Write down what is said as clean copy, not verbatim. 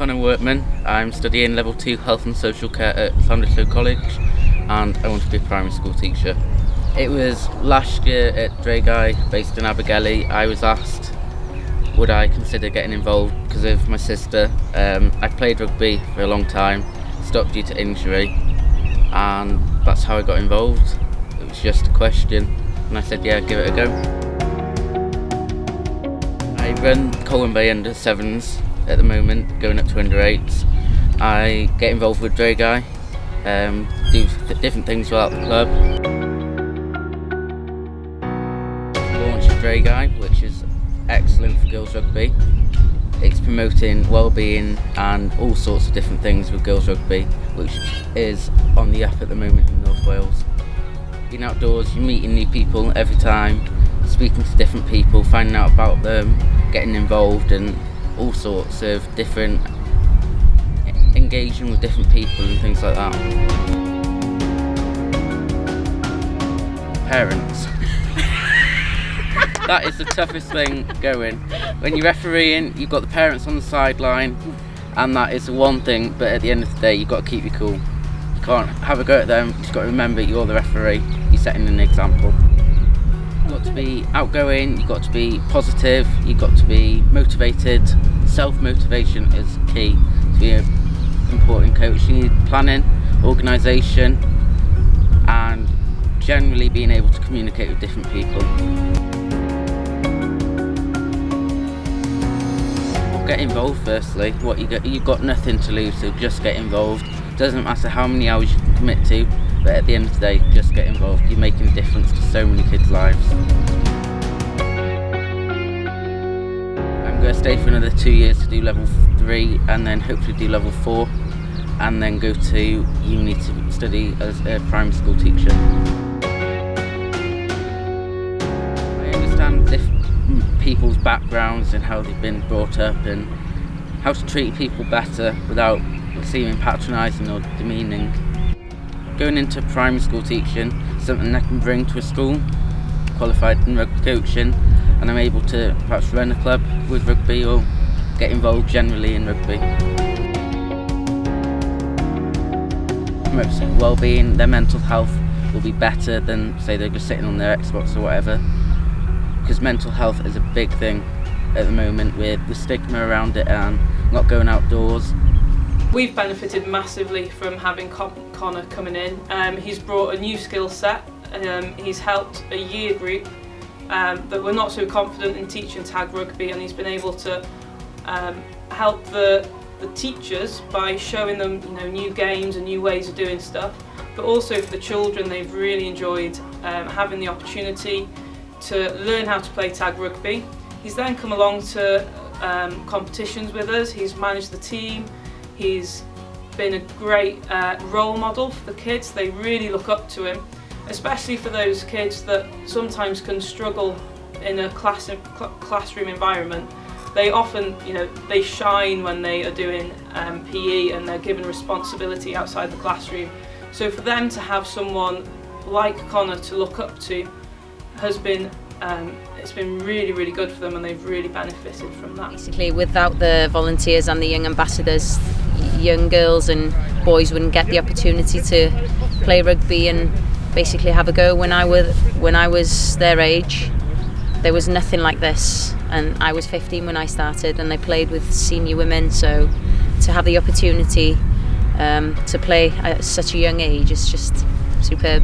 Connor Workman. I'm studying level 2 health and social care at Llandrillo Coleg, and I want to be a primary school teacher. It was last year at Rhos, based in Abergele. I was asked would I consider getting involved because of my sister. I played rugby for a long time, stopped due to injury, and that's how I got involved. It was just a question, and I said yeah, give it a go. I run Colwyn Bay under 7s at the moment, going up to under 8s. I get involved with Rhos, do different things throughout the club. Launched Rhos, which is excellent for girls rugby. It's promoting well-being and all sorts of different things with girls rugby, which is on the up at the moment in North Wales. Being outdoors, you're meeting new people every time, speaking to different people, finding out about them, getting involved, and all sorts of different engaging with different people and things like that. Parents. That is the toughest thing going. When you're refereeing, you've got the parents on the sideline, and that is the one thing, but at the end of the day, you've got to keep your cool. You can't have a go at them, you've got to remember you're the referee, you're setting an example. You've got to be outgoing, you've got to be positive, you've got to be motivated. Self-motivation is key to be an important coach. You need planning, organisation, and generally being able to communicate with different people. Get involved firstly. You've got nothing to lose, so just get involved. Doesn't matter how many hours you can commit to, but at the end of the day, just get involved. You're making a difference to so many kids' lives. I'm going to stay for another 2 years to do level 3, and then hopefully do level 4, and then go to uni to study as a primary school teacher. I understand people's backgrounds and how they've been brought up and how to treat people better without seeming patronising or demeaning. Going into primary school teaching, something I can bring to a school, qualified in rugby coaching, and I'm able to perhaps run a club with rugby or get involved generally in rugby. Promotes well-being, their mental health will be better than say they're just sitting on their Xbox or whatever, because mental health is a big thing at the moment with the stigma around it and not going outdoors. We've benefited massively from having Connor coming in. He's brought a new skill set. He's helped a year group that were not so confident in teaching tag rugby, and he's been able to help the teachers by showing them new games and new ways of doing stuff. But also for the children, they've really enjoyed having the opportunity to learn how to play tag rugby. He's then come along to competitions with us. He's managed the team. He's been a great role model for the kids. They really look up to him, especially for those kids that sometimes can struggle in a classroom environment. They often, they shine when they are doing PE and they're given responsibility outside the classroom. So for them to have someone like Connor to look up to has been it's been really, really good for them, and they've really benefited from that. Basically, without the volunteers and the young ambassadors, young girls and boys wouldn't get the opportunity to play rugby and basically have a go. When I was their age, there was nothing like this, and I was 15 when I started, and I played with senior women. So to have the opportunity to play at such a young age is just superb.